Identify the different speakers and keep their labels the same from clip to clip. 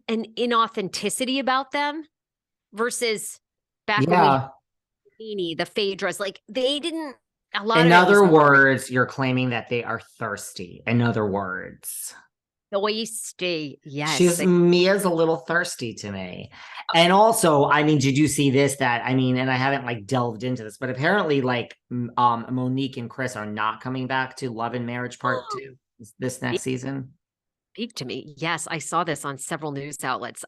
Speaker 1: an inauthenticity about them versus back when we had the Phaedras. Like they didn't. A lot
Speaker 2: In
Speaker 1: of it was
Speaker 2: other words, you're claiming that they are thirsty. In other words.
Speaker 1: Doisty. Yes.
Speaker 2: Mia's a little thirsty to me. And also, I mean, did you see this? That I mean, and I haven't like delved into this, but apparently, like, Monique and Chris are not coming back to Love and Marriage Part 2 this next season.
Speaker 1: Speak to me. Yes, I saw this on several news outlets.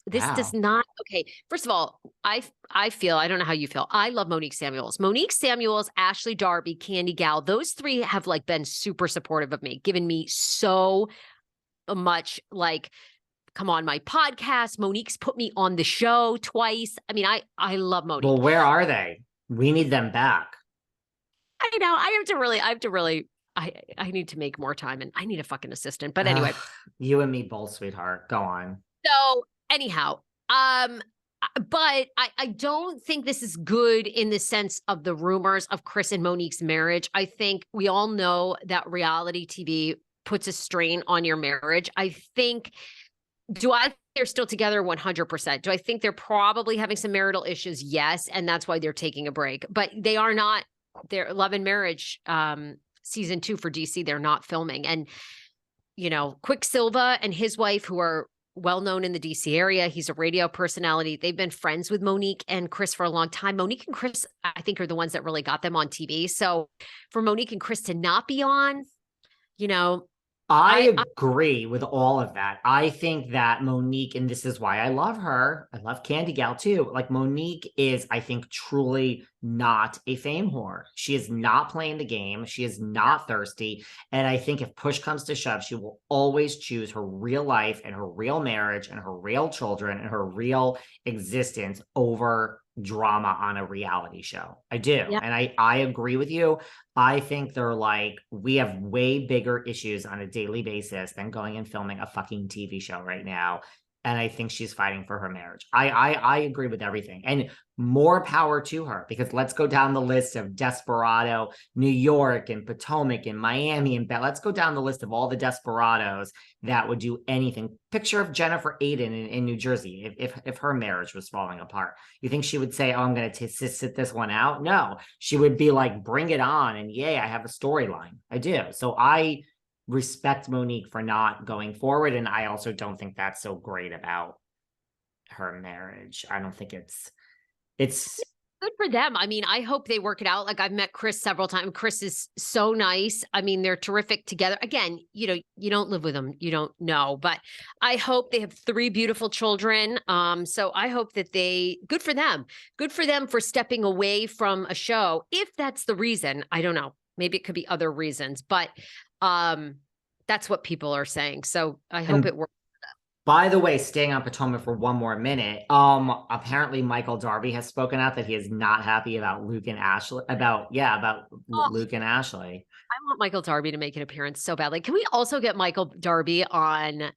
Speaker 1: This does
Speaker 2: Wow.
Speaker 1: not. Okay, first of all, I feel, I don't know how you feel. I love Monique Samuels. Monique Samuels, Ashley Darby, Candy Gal. Those three have like been super supportive of me, given me so much like come on my podcast. Monique's put me on the show twice. I mean, I love Monique.
Speaker 2: Well, where are they? We need them back.
Speaker 1: I know. I need to make more time and I need a fucking assistant. But anyway.
Speaker 2: You and me both, sweetheart. Go on.
Speaker 1: So anyhow, but I don't think this is good in the sense of the rumors of Chris and Monique's marriage. I think we all know that reality TV puts a strain on your marriage. I think, do I think they're still together 100%? Do I think they're probably having some marital issues? Yes. And that's why they're taking a break. But they are not, their Love and Marriage season 2 for DC, they're not filming. And, you know, Quicksilva and his wife, who are well known in the DC area, he's a radio personality. They've been friends with Monique and Chris for a long time. Monique and Chris, I think, are the ones that really got them on TV. So for Monique and Chris to not be on, you know,
Speaker 2: I agree with all of that. I think that Monique, and this is why I love her. I love Candy Gal too. Like Monique is, I think, truly not a fame whore. She is not playing the game. She is not thirsty. And I think if push comes to shove, she will always choose her real life and her real marriage and her real children and her real existence over drama on a reality show. I do.
Speaker 1: yeah.
Speaker 2: And I agree with you. I think they're like, we have way bigger issues on a daily basis than going and filming a fucking TV show right now. And I think she's fighting for her marriage. I agree with everything. And more power to her, because let's go down the list of Desperado, New York and Potomac and Miami and let's go down the list of all the desperados that would do anything. Picture of Jennifer Aiden in New Jersey, if her marriage was falling apart. You think she would say, oh, I'm going to sit this one out? No, she would be like, bring it on. And yay, I have a storyline. I do. So I respect Monique for not going forward. And I also don't think that's so great about her marriage. I don't think it's
Speaker 1: good for them. I mean, I hope they work it out. Like I've met Chris several times. Chris is so nice. I mean, they're terrific together. Again, you know, you don't live with them. You don't know, but I hope they have 3 beautiful children. So I hope that good for them for stepping away from a show. If that's the reason, I don't know. Maybe it could be other reasons, but that's what people are saying. So I hope it works.
Speaker 2: By the way, staying on Potomac for one more minute, apparently Michael Darby has spoken out that he is not happy about Luke and Ashley, Luke and Ashley.
Speaker 1: I want Michael Darby to make an appearance so badly. Can we also get Michael Darby on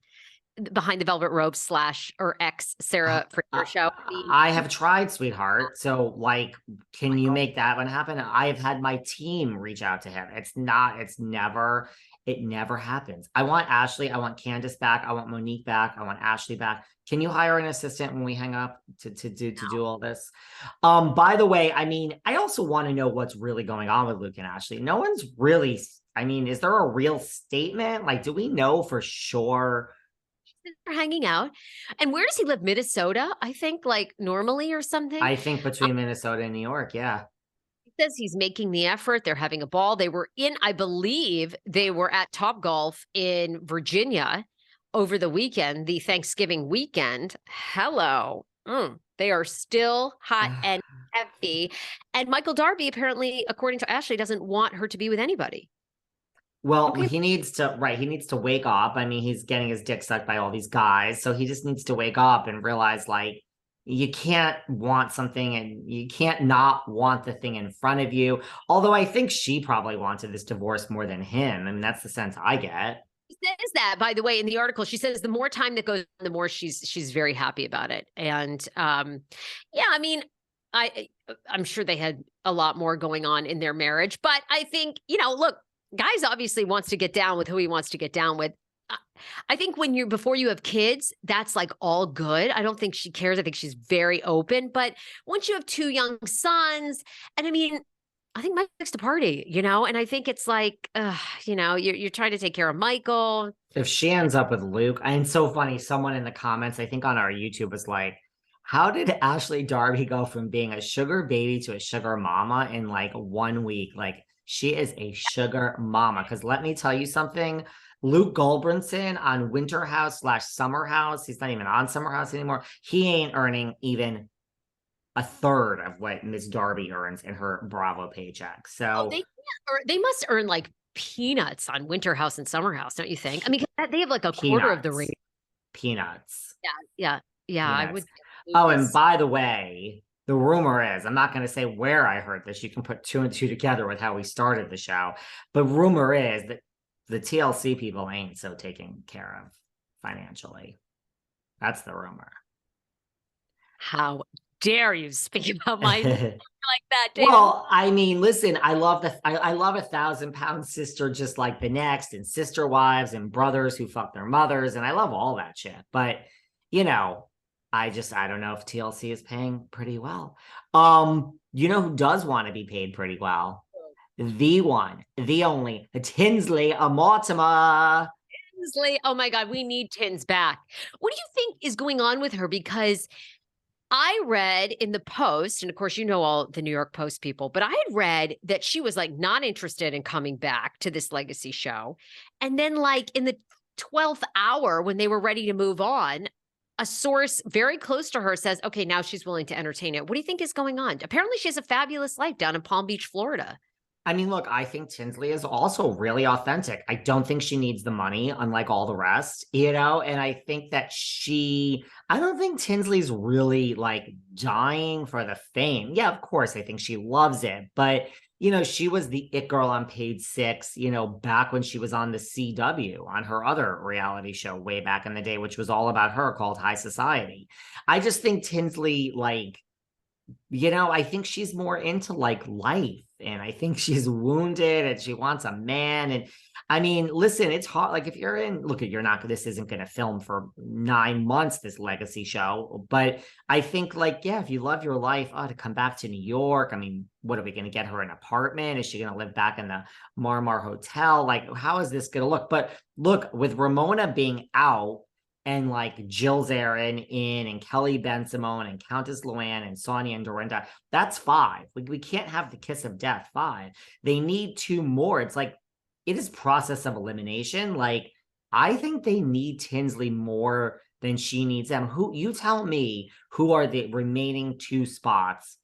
Speaker 1: Behind the Velvet Rope / or ex Sarah Fraser show?
Speaker 2: I have tried, sweetheart. So like, can you make that one happen? I have had my team reach out to him. It never happens. I want Ashley. I want Candace back. I want Monique back. I want Ashley back. Can you hire an assistant when we hang up to do all this? By the way, I mean, I also want to know what's really going on with Luke and Ashley. No one's really, I mean, is there a real statement? Like, do we know for sure?
Speaker 1: They're hanging out. And where does he live? Minnesota, I think, like normally or something.
Speaker 2: I think between Minnesota and New York. Yeah.
Speaker 1: Says he's making the effort. They're having a ball. I believe they were at Topgolf in Virginia over the weekend, the Thanksgiving weekend. Hello. They are still hot and heavy. And Michael Darby, apparently, according to Ashley, doesn't want her to be with anybody.
Speaker 2: Well, okay. He needs to wake up. I mean, he's getting his dick sucked by all these guys. So he just needs to wake up and realize, like, you can't want something and you can't not want the thing in front of you. Although I think she probably wanted this divorce more than him. I mean, that's the sense I get.
Speaker 1: She says that, by the way, in the article. She says the more time that goes, the more she's very happy about it. And yeah, I mean, I'm sure they had a lot more going on in their marriage, but I think, you know, look, guys obviously wants to get down with who he wants to get down with. I think before you have kids, that's like all good. I don't think she cares. I think she's very open. But once you have 2 young sons, and I mean, I think Mike likes to party, and I think it's like, you're trying to take care of Michael.
Speaker 2: If she ends up with Luke, and so funny, someone in the comments, I think on our YouTube was like, how did Ashley Darby go from being a sugar baby to a sugar mama in like 1 week? Like, she is a sugar mama. Because let me tell you something, Luke Gulbranson on Winter House / Summer House, he's not even on Summer House anymore. He ain't earning even a third of what Miss Darby earns in her Bravo paycheck. So
Speaker 1: they must earn like peanuts on Winter House and Summer House, don't you think? I mean, they have like a quarter of the rate.
Speaker 2: Peanuts.
Speaker 1: Yeah. I would.
Speaker 2: Oh, and by the way, the rumor is, I'm not going to say where I heard this. You can put 2 and 2 together with how we started the show. But rumor is that the TLC people ain't so taken care of financially. That's the rumor.
Speaker 1: How dare you speak about my like that, David?
Speaker 2: Well, I mean, listen, I love I love 1,000-pound sister just like the next, and sister wives and brothers who fuck their mothers, and I love all that shit. But I don't know if TLC is paying pretty well. You know who does want to be paid pretty well? The one, the only, Tinsley Mortimer.
Speaker 1: Tinsley, oh my God, we need Tins back. What do you think is going on with her? Because I read in the Post, and of course, all the New York Post people, but I had read that she was like not interested in coming back to this legacy show. And then, like, in the 12th hour, when they were ready to move on, a source very close to her says, okay, now she's willing to entertain it. What do you think is going on? Apparently, she has a fabulous life down in Palm Beach, Florida.
Speaker 2: I mean, look, I think Tinsley is also really authentic. I don't think she needs the money, unlike all the rest, and I think that I don't think Tinsley's really like dying for the fame. Yeah, of course, I think she loves it, but she was the it girl on Page 6, back when she was on the CW on her other reality show way back in the day, which was all about her, called High Society. I just think Tinsley, like, I think she's more into like life, and I think she's wounded and she wants a man. And I mean, listen, it's hard. Like, if you're this isn't going to film for 9 months, this legacy show. But I think, like, yeah, if you love your life, to come back to New York. I mean, what are we going to get her an apartment? Is she going to live back in the Marmar Hotel? Like, how is this going to look? But look, with Ramona being out, and like Jill Zarin in, and Kelly Bensimon, and Countess Luann, and Sonja and Dorinda, that's 5. We can't have the kiss of death 5. They need 2 more. It's like, it is process of elimination. Like, I think they need Tinsley more than she needs them. You tell me, who are the remaining 2 spots